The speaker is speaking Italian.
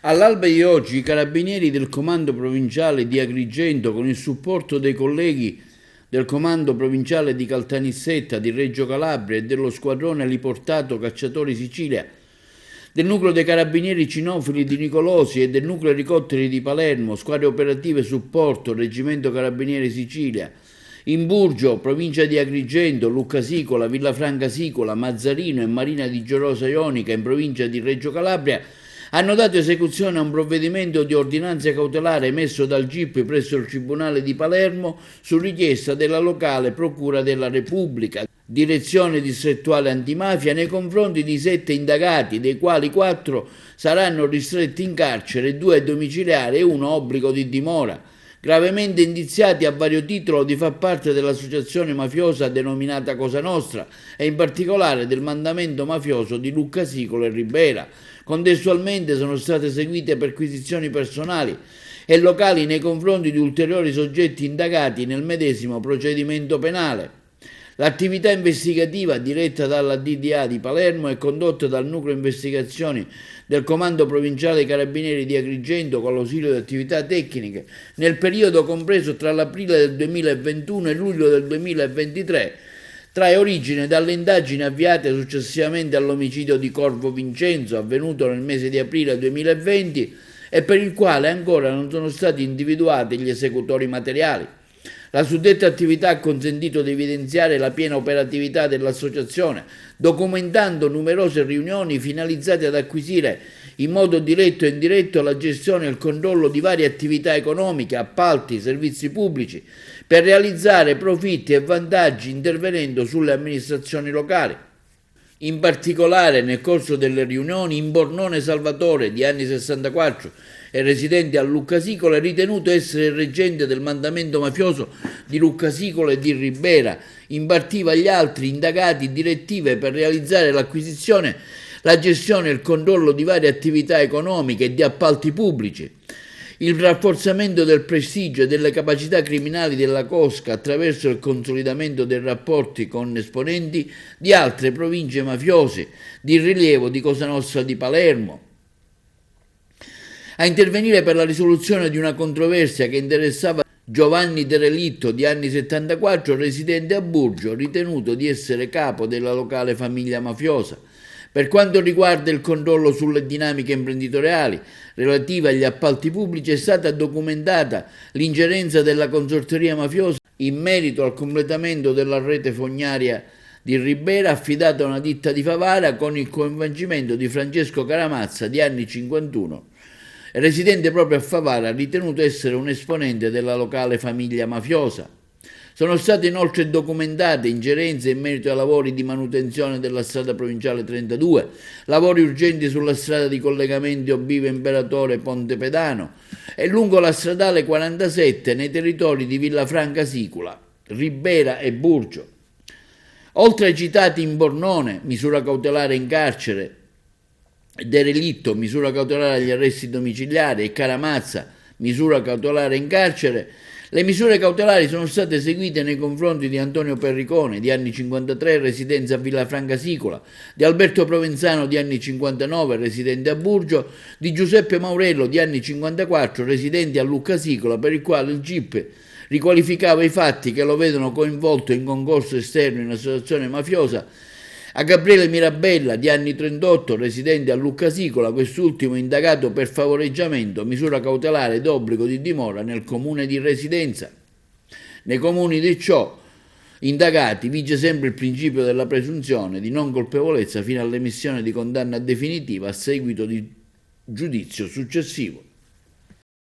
All'alba di oggi i carabinieri del Comando Provinciale di Agrigento, con il supporto dei colleghi del Comando Provinciale di Caltanissetta, di Reggio Calabria e dello Squadrone Aliportato Cacciatori Sicilia, del Nucleo dei Carabinieri Cinofili di Nicolosi e del Nucleo Elicotteri di Palermo, Squadre Operative Supporto, Reggimento Carabinieri Sicilia, in Burgio, provincia di Agrigento, Luccasicola, Villafranca Sicola, Mazzarino e Marina di Gioiosa Ionica, in provincia di Reggio Calabria, hanno dato esecuzione a un provvedimento di ordinanza cautelare emesso dal GIP presso il Tribunale di Palermo su richiesta della locale Procura della Repubblica, Direzione Distrettuale Antimafia, nei confronti di 7 indagati, dei quali 4 saranno ristretti in carcere, 2 domiciliari e 1 obbligo di dimora, gravemente indiziati a vario titolo di far parte dell'associazione mafiosa denominata Cosa Nostra e in particolare del mandamento mafioso di Luccasicolo e Ribera. Contestualmente sono state eseguite perquisizioni personali e locali nei confronti di ulteriori soggetti indagati nel medesimo procedimento penale. L'attività investigativa diretta dalla DDA di Palermo è condotta dal Nucleo Investigazioni del Comando Provinciale dei Carabinieri di Agrigento con l'ausilio di attività tecniche nel periodo compreso tra l'aprile del 2021 e luglio del 2023, trae origine dalle indagini avviate successivamente all'omicidio di Corvo Vincenzo avvenuto nel mese di aprile 2020 e per il quale ancora non sono stati individuati gli esecutori materiali. La suddetta attività ha consentito di evidenziare la piena operatività dell'associazione, documentando numerose riunioni finalizzate ad acquisire in modo diretto e indiretto la gestione e il controllo di varie attività economiche, appalti, servizi pubblici, per realizzare profitti e vantaggi intervenendo sulle amministrazioni locali. In particolare, nel corso delle riunioni, Imbornone Salvatore, di anni 64 e residente a Luccasicolo, è ritenuto essere il reggente del mandamento mafioso di Luccasicolo e di Ribera, impartiva agli altri indagati direttive per realizzare l'acquisizione, la gestione e il controllo di varie attività economiche e di appalti pubblici, il rafforzamento del prestigio e delle capacità criminali della cosca attraverso il consolidamento dei rapporti con esponenti di altre province mafiose di rilievo di Cosa Nostra di Palermo, a intervenire per la risoluzione di una controversia che interessava Giovanni De Relitto, di anni 74, residente a Burgio, ritenuto di essere capo della locale famiglia mafiosa. Per quanto riguarda il controllo sulle dinamiche imprenditoriali relative agli appalti pubblici, è stata documentata l'ingerenza della consorteria mafiosa in merito al completamento della rete fognaria di Ribera affidata a una ditta di Favara con il coinvolgimento di Francesco Caramazza, di anni 51, residente proprio a Favara, ritenuto essere un esponente della locale famiglia mafiosa. Sono state inoltre documentate ingerenze in merito ai lavori di manutenzione della strada provinciale 32, lavori urgenti sulla strada di collegamento Obivo Imperatore Ponte Pedano e lungo la stradale 47 nei territori di Villafranca Sicola, Ribera e Burgio. Oltre ai citati Imbornone, misura cautelare in carcere, De Relitto, misura cautelare agli arresti domiciliari, e Caramazza, misura cautelare in carcere, le misure cautelari sono state eseguite nei confronti di Antonio Perricone, di anni 53, residente a Villafranca Sicola, di Alberto Provenzano, di anni 59, residente a Burgio, di Giuseppe Maurello, di anni 54, residente a Luccasicola, per il quale il GIP riqualificava i fatti che lo vedono coinvolto in concorso esterno in associazione mafiosa, a Gabriele Mirabella, di anni 38, residente a Luccasicola, quest'ultimo indagato per favoreggiamento, misura cautelare d'obbligo di dimora nel comune di residenza. Nei comuni di ciò indagati vige sempre il principio della presunzione di non colpevolezza fino all'emissione di condanna definitiva a seguito di giudizio successivo.